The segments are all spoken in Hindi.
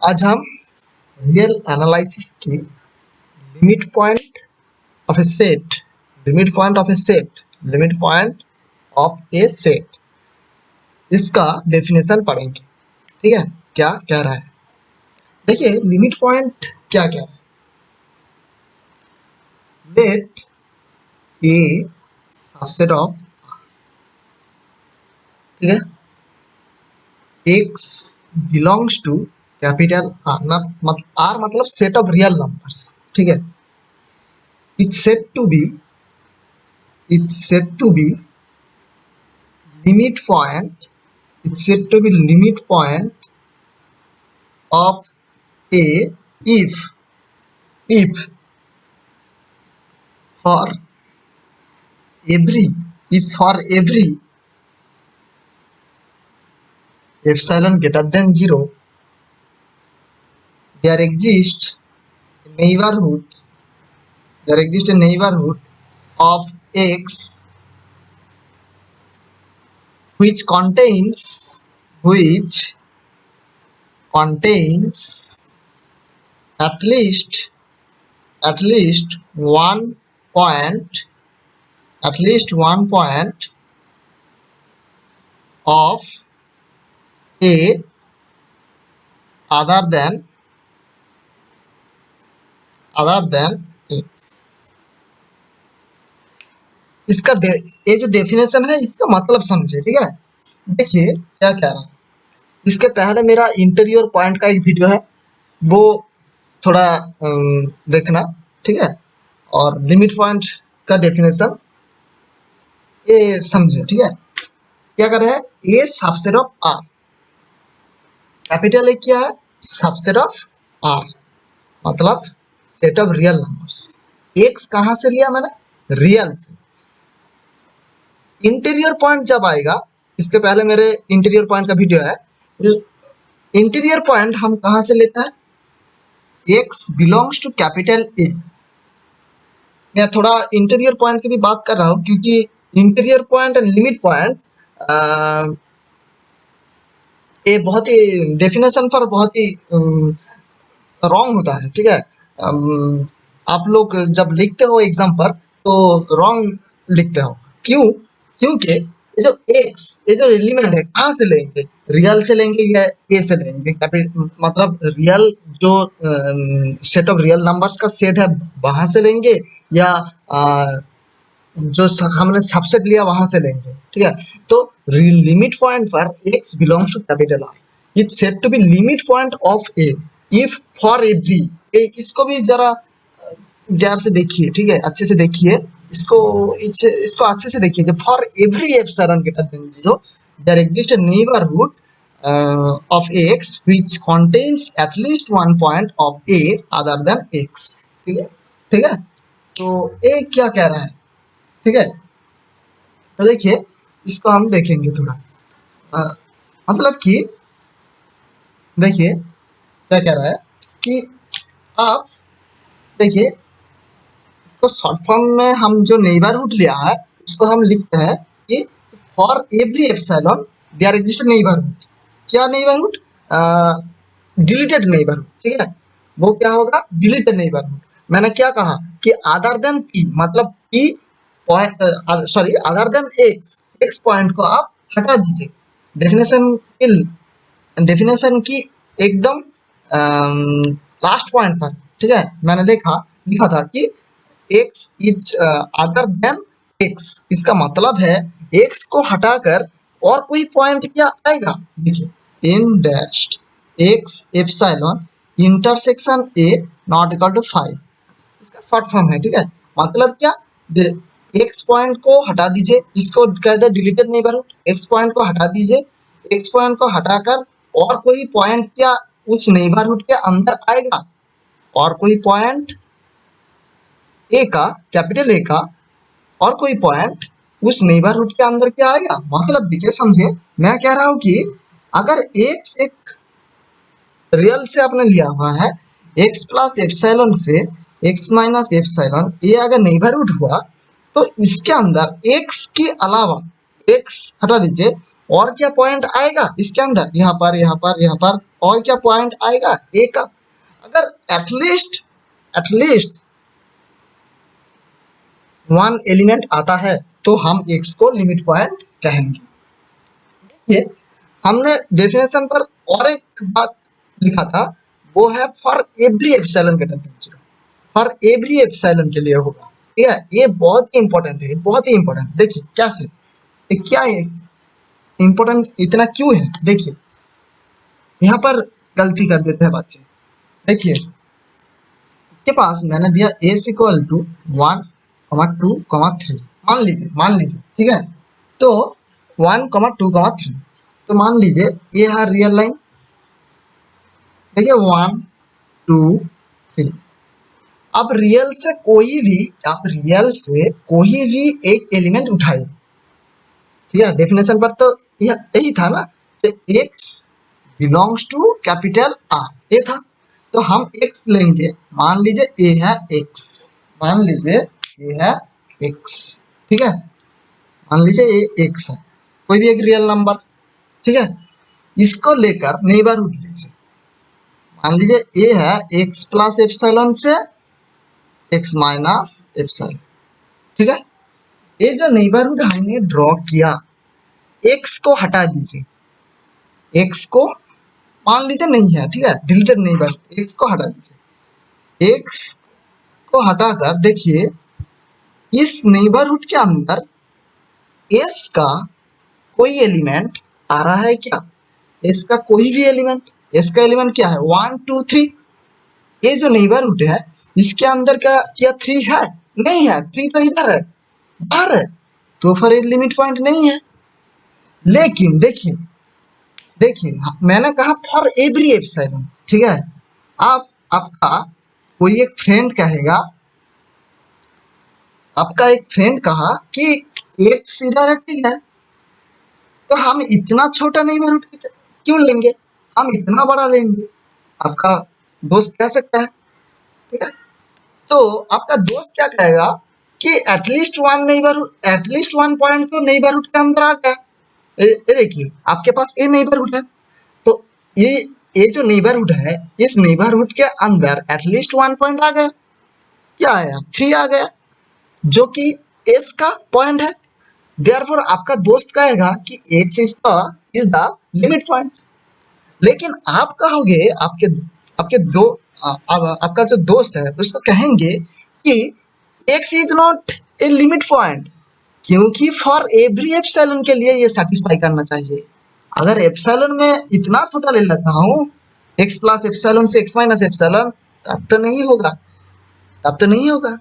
आज हम रियल एनालिसिस की limit point of A set limit point of A set limit point of A set इसका डेफिनेशन पढ़ेंगे। ठीक है, क्या कह रहा है, देखिए लिमिट पॉइंट क्या कह रहा है। लेट ए सबसेट ऑफ, ठीक है, x belongs to capital R मतलब सेट ऑफ रियल नंबर्स। ठीक है, it's said to be limit point it's said to be limit point of a if for every epsilon greater than 0 there exists a neighborhood of x which contains at least one point of a other than x। इसका ये जो डेफिनेशन है इसका मतलब समझे। ठीक है, देखिए क्या कह रहा है। इसके पहले मेरा इंटीरियर पॉइंट का एक वीडियो है, वो थोड़ा देखना। ठीक है, और लिमिट पॉइंट का डेफिनेशन ये समझे। ठीक है, क्या कर रहे हैं, A subset of R, capital A क्या है, सबसेट ऑफ आर मतलब set of real numbers. X कहां से लिया मैंने, रियल से। इंटीरियर पॉइंट जब आएगा, इसके पहले मेरे इंटीरियर पॉइंट का वीडियो है। इंटीरियर पॉइंट हम कहां से लेते हैं, x belongs to capital A. मैं थोड़ा इंटीरियर पॉइंट की भी बात कर रहा हूं क्योंकि interior point and limit point ये बहुत ही डेफिनेशन पर बहुत ही रॉन्ग होता है। ठीक है, आप लोग जब लिखते हो एग्जाम पर तो रॉन्ग लिखते हो। क्योंकि ये जो एक्स, ये जो एलिमेंट है कहाँ से लेंगे, रियल से लेंगे या ए से लेंगे। मतलब रियल जो सेट ऑफ रियल नंबर्स का सेट है वहां से लेंगे या जो हमने सबसेट लिया वहां से लेंगे। ठीक है, तो लिमिट पॉइंट पर x belongs to capital R, it's said to be limit point of A if for every. इसको भी जरा ध्यान से देखिए। ठीक है, अच्छे से देखिए इसको अच्छे से देखिए। जब for every epsilon greater than 0 there exist a neighbourhood of x which contains at least one point of a other than x। ठीक है, ठीक है, तो a क्या कह रहा है। ठीक है, तो देखिए इसको हम देखेंगे थोड़ा। मतलब कि देखिए क्या कह रहा है कि आप देखिए इसको शॉर्ट फॉर्म में हम जो नेबरहुड लिया है उसको हम लिखते हैं कि for every epsilon there exist neighbourhood. क्या नेबरहुड, डिलीटेड नेबरहुड। ठीक है, वो क्या होगा, डिलीटेड नेबरहुड। मैंने क्या कहा कि अदर देन पी मतलब P point, sorry other than x point को आप हटा दीजिए। डेफिनेशन की एकदम लास्ट पॉइंट पर। ठीक है, मैंने लिखा था कि x is other than x. इसका मतलब है एक्स को हटाकर और कोई पॉइंट क्या आएगा, देखिए इन dashed X epsilon intersection A not equal to 5, इसका शॉर्ट फॉर्म है। ठीक है, मतलब क्या, एक्स पॉइंट को हटा दीजिए, इसको कहते हैं डिलीटेड नेबरहुड। एक्स पॉइंट को हटा दीजिए, एक्स पॉइंट को हटाकर और कोई पॉइंट क्या उस नेबरहुड के अंदर आएगा, और कोई पॉइंट ए का, कैपिटल ए का और कोई पॉइंट उस नेबरहुड के अंदर क्या आएगा। मतलब देखिए समझे, मैं कह रहा हूं कि अगर एक्स एक रियल से आपने लिया हुआ है, एक्स प्लस एप्सिलॉन से एक्स माइनस एप्सिलॉन, ये अगर नेबरहुड हुआ तो इसके अंदर एक्स के अलावा, एक्स हटा दीजिए, और क्या पॉइंट आएगा इसके अंदर, यहाँ पर यहाँ पर यहाँ पर और क्या पॉइंट आएगा ए का। अगर एटलीस्ट वन एलिमेंट आता है तो हम एक्स को लिमिट पॉइंट कहेंगे। ये हमने डेफिनेशन पर और एक बात लिखा था, वो है for every epsilon greater than zero, for every epsilon के लिए होगा। ठीक है, ये बहुत ही इंपॉर्टेंट है, बहुत ही इंपॉर्टेंट। देखिए कैसे, ये क्या है इंपॉर्टेंट, इतना क्यों है। देखिए यहाँ पर गलती कर देते हैं बच्चे। देखिए के पास मैंने दिया a इक्वल टू 1, 2, 3, मान लीजिए ठीक है। तो 1, 2, 3, तो मान लीजिए ये है रियल लाइन। देखिए 1, 2, 3। अब रियल से कोई भी एक एलिमेंट उठाइए। ठीक है, डेफिनेशन पर तो यही था ना, x belongs to capital R, ये था। तो हम एक्स लेंगे, मान लीजिए ए है एक्स, मान लीजिए ये है एक्स। ठीक है, मान लीजिए ये एक्स है, कोई भी एक रियल नंबर। ठीक है, इसको लेकर नेबरहुड लीजिए, मान लीजिए ए है एक्स प्लस एप्सिलॉन से एक्स माइनस एप्सिलॉन। ठीक है, ये जो नेबरहुड हमने ड्रॉ किया, एक्स को हटा दीजिए, एक्स को मान लीजिए नहीं है। ठीक है, डिलीटेड नेबरहुड, एक्स को हटा दीजिए। एक्स को हटाकर देखिए इस नेबरहुड के अंदर एस का कोई एलिमेंट आ रहा है क्या, एस का कोई भी एलिमेंट। एस का एलिमेंट क्या है, 1, 2, 3। ये जो नेबरहुड है इसके अंदर क्या 3 है, नहीं है, 3 तो इधर है, बाहर है, तो फिर एक लिमिट पॉइंट नहीं है। लेकिन देखिए मैंने कहा फॉर एवरी एप्सिलॉन। ठीक है, आप आपका कोई एक फ्रेंड कहेगा, आपका एक फ्रेंड कहा कि एक सीधा है, ठीक है, तो हम इतना छोटा नेबरहुड क्यों लेंगे, हम इतना बड़ा लेंगे। आपका दोस्त कह सकता है। ठीक है, तो आपका दोस्त क्या कहेगा कि एटलीस्ट वन पॉइंट तो नेबरहुड के अंदर आ गया। ये देखिए आपके पास ये नेबरहुड है, तो ये जो नेबरहुड है, इस नेबरहुड के अंदर एटलीस्ट वन पॉइंट आ गया। क्या आया, 3 आ गया, जो कि एस का पॉइंट है। देयरफॉर आपका दोस्त कहेगा कि x is the limit point. लेकिन आप कहोगे, आपके दो आपका जो दोस्त है उसको कहेंगे कि x is not a limit point, क्योंकि फॉर एवरी एप्सिलॉन के लिए ये सेटिस्फाई करना चाहिए। अगर एप्सिलॉन में इतना छोटा ले लेता हूँ, एक्स प्लस एप्सिलॉन से एक्स माइनस एप्सिलॉन, तब तो नहीं होगा, तब तो नहीं होगा।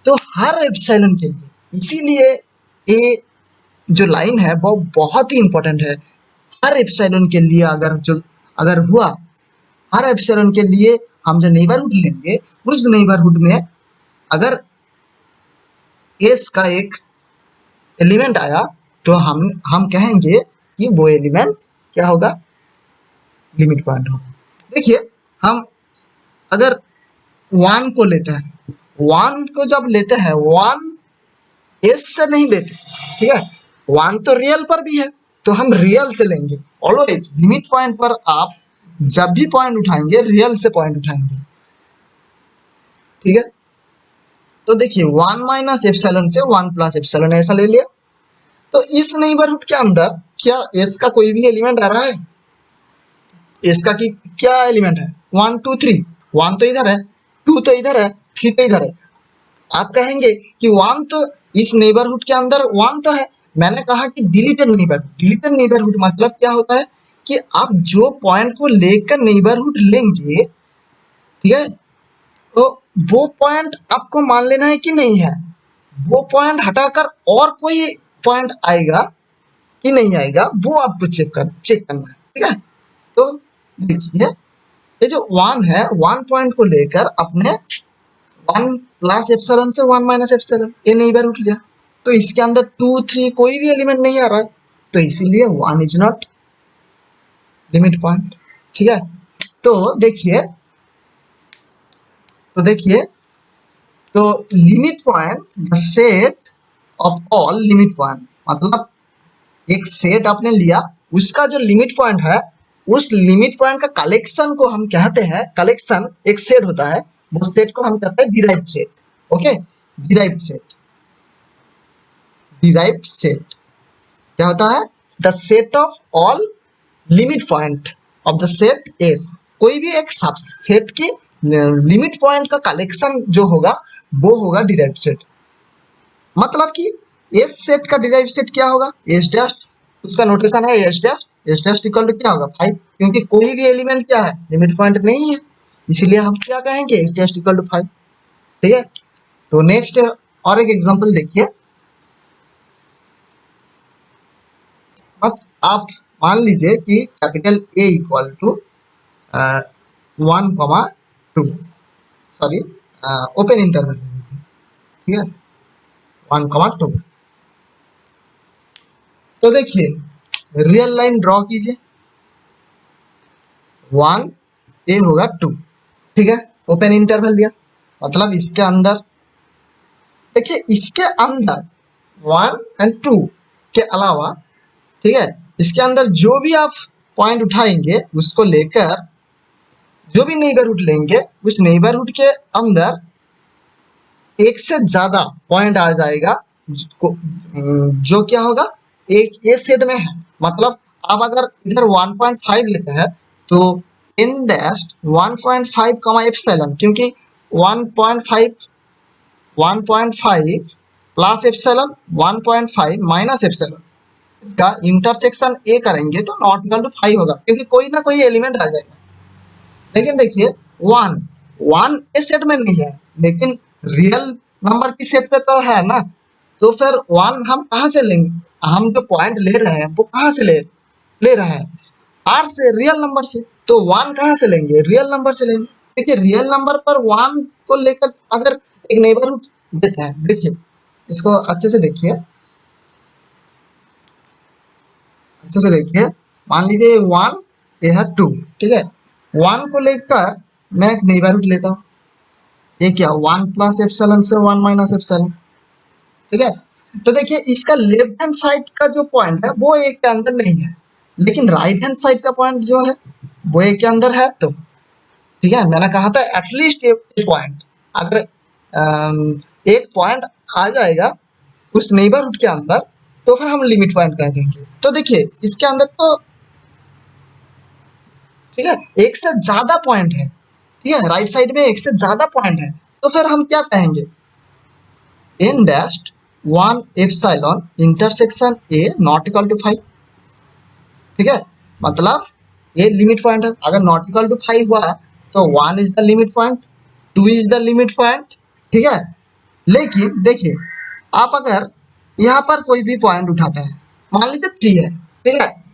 तो हर एप्सिलॉन के लिए, इसीलिए ये जो लाइन है वो बहुत ही इंपॉर्टेंट है। हर एप्सिलॉन के लिए अगर हुआ, हर एप्सिलॉन के लिए हम जो नेबरहुड लेंगे, उस नेबरहुड में अगर एस का एक एलिमेंट आया तो हम कहेंगे कि वो एलिमेंट क्या होगा, लिमिट पॉइंट होगा। देखिए हम अगर 1 को लेते हैं, 1 को जब लेते हैं, 1 एस से नहीं लेते। ठीक है, 1 तो रियल पर भी है, तो हम रियल से लेंगे। ऑलवेज लिमिट पॉइंट पर आप जब भी पॉइंट उठाएंगे, रियल से पॉइंट उठाएंगे। ठीक है, तो देखिए 1 माइनस एप्सिलॉन से 1 प्लस एप्सिलॉन ऐसा ले लिया। तो इस नेबरहुड के अंदर क्या एस का कोई भी एलिमेंट आ रहा है, एस का क्या एलिमेंट है, 1, 2, 3। 1 तो इधर है, 2 तो इधर है, 3 तो इधर है। आप कहेंगे कि 1 तो इस नेबरहुड के अंदर 1 तो है। मैंने कहा कि डिलीटेड नेबरहुड मतलब क्या होता है कि आप जो पॉइंट को लेकर नेबरहुड लेंगे, ठीक है, तो वो पॉइंट आपको मान लेना है कि नहीं है। वो पॉइंट हटाकर और कोई पॉइंट आएगा कि नहीं आएगा, वो आपको चेक करना है। ठीक है, तो देखिए ये जो 1 है, 1 पॉइंट को लेकर अपने 1 प्लस एप्सिलॉन से 1 माइनस एप्सिलॉन, ये नेबरहुड लिया। तो इसके अंदर 2, 3 कोई भी एलिमेंट नहीं आ रहा है, तो इसीलिए 1 इज नॉट लिमिट पॉइंट। ठीक है, तो देखिए limit point the set of all limit point, मतलब एक सेट आपने लिया, उसका जो लिमिट पॉइंट है, उस लिमिट पॉइंट का कलेक्शन को हम कहते हैं, कलेक्शन एक सेट होता है, वो सेट को हम कहते हैं derived set. Okay, derived set, derived set क्या होता है? The set of all limit point of the set S. कोई भी एक सबसेट की लिमिट पॉइंट का कलेक्शन जो होगा वो होगा डिराइव्ड सेट। मतलब कि एस सेट का डिराइव्ड सेट क्या होगा? एस डैश, उसका नोटेशन है S dash, S dash equal to क्या होगा? 5, क्योंकि कोई भी एलिमेंट क्या है? लिमिट पॉइंट नहीं है, इसलिए हम क्या कहेंगे? S dash equal to 5। ठीक है, तो नेक्स्ट और एक एग्जांपल देखिए। मत आप मान लीजिए कि capital A equal to 1,2, sorry open interval, ठीक है, 1,2। तो देखिए रियल लाइन ड्रॉ कीजिए, 1 ए होगा 2, ठीक है, ओपन इंटरवल दिया, मतलब इसके अंदर देखिए, इसके अंदर 1 एंड 2 के अलावा, ठीक है, इसके अंदर जो भी आप पॉइंट उठाएंगे उसको लेकर जो भी नेबरहुड लेंगे, उस नेबरहुड के अंदर एक से ज्यादा पॉइंट आ जाएगा, जो क्या होगा? एक ए सेट में है। मतलब आप अगर इधर 1.5 लेते हैं तो n डैश 1.5 कमा एप्सिलॉन, क्योंकि 1.5 प्लस एप्सिलॉन 1.5 माइनस एप्सिलॉन, इसका इंटरसेक्शन ए करेंगे तो नॉट इक्वल टू 5 होगा, क्योंकि कोई ना कोई एलिमेंट आ जाएगा। लेकिन देखिए 1 इस सेट में नहीं है, लेकिन रियल नंबर की सेट पे तो है ना, तो फिर 1 हम कहाँ से लेंगे? हम जो पॉइंट ले रहे हैं वो कहाँ से ले रहे हैं? आर से, रियल नंबर से। तो 1 कहाँ से लेंगे? रियल नंबर से लेंगे। देखिए रियल नंबर पर 1 को लेकर अगर एक नेबरहुड देते हैं, देखिए इसको अच्छे से देखिए, अच्छे से देखिए, मान लीजिए 1 ये है 2, ठीक है, 1 को लेकर मैं एक नेबरहुड लेता हूँ, ये क्या? 1 प्लस एप्सिलॉन से 1 माइनस एप्सिलॉन, ठीक है। तो देखिए इसका लेफ्ट हैंड साइड का जो पॉइंट है वो एक के अंदर नहीं है, लेकिन राइट हैंड साइड का पॉइंट जो है वो एक के अंदर है। तो ठीक है, मैंने कहा था एटलीस्ट एक पॉइंट, अगर एक पॉइंट आ जाएगा उस नेबरहुड के अंदर तो फिर हम लिमिट पॉइंट कह देंगे। तो देखिए इसके अंदर तो ठीक है एक से ज्यादा पॉइंट है, ठीक है, राइट साइड में एक से ज्यादा पॉइंट है, तो फिर हम क्या कहेंगे? n dash 1 epsilon intersection A not equal to 5, ठीक है, मतलब ये लिमिट पॉइंट है। अगर नॉट इक्वल टू 5 हुआ तो 1 is the limit point, 2 is the limit point, ठीक है। लेकिन देखिए आप अगर यहाँ पर कोई भी पॉइंट उठाते हैं, मान लीजिए 3 है, ठीक है,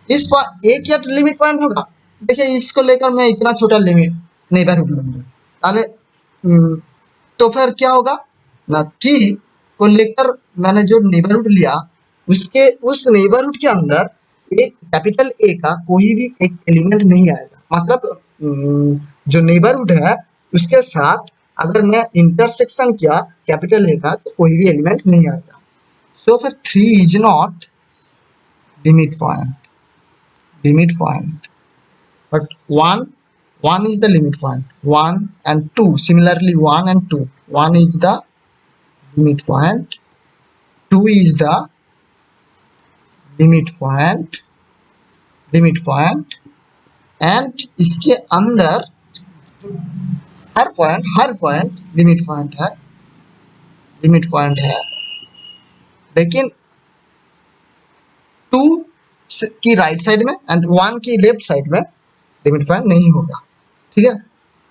इस पर एक या लिमिट पॉइंट होगा। देखिए इसको लेकर मैं इतना छोटा लिमिट नेबरहुड लूंगा, अरे तो फिर क्या होगा ना, 3 को लेकर मैंने जो नेबरहुड लिया उसके उस नेबरहुड के अंदर एक कैपिटल ए का कोई भी एक एलिमेंट नहीं आएगा। मतलब जो नेबरहुड है उसके साथ अगर मैं इंटरसेक्शन किया कैपिटल ए का तो कोई भी एलिमेंट नहीं आएगा। सो फिर 3 is not limit point, limit point, but 1 is the limit point, 1 and 2, similarly 1 and 2, 1 is the limit point, 2 is the limit point, and इसके अंदर हर पॉइंट लिमिट पॉइंट है, लेकिन 2 की राइट साइड में एंड 1 की लेफ्ट साइड में लिमिट पॉइंट नहीं होगा, ठीक है,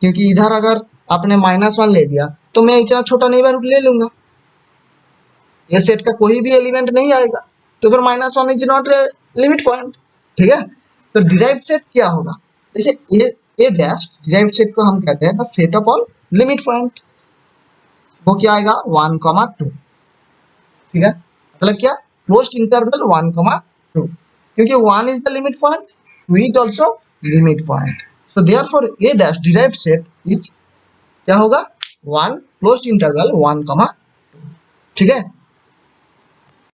क्योंकि इधर अगर आपने -1 ले लिया तो मैं इतना छोटा नेबरहुड ले लूंगा, ये सेट का कोई भी एलिमेंट नहीं आएगा, तो फिर -1 इज नॉट लिमिट पॉइंट, ठीक है। तो डिराइव्ड सेट क्या होगा? देखिए ए डैश डिराइव्ड सेट को हम कहते हैं the set of all limit point, वो क्या आएगा? 1,2, ठीक है, मतलब क्या? क्लोज्ड इंटरवल 1,2, क्योंकि 1 is the limit point, 2 is also limit point. So therefore A dash derived set is क्या होगा? 1 closed interval 1, ठीक है।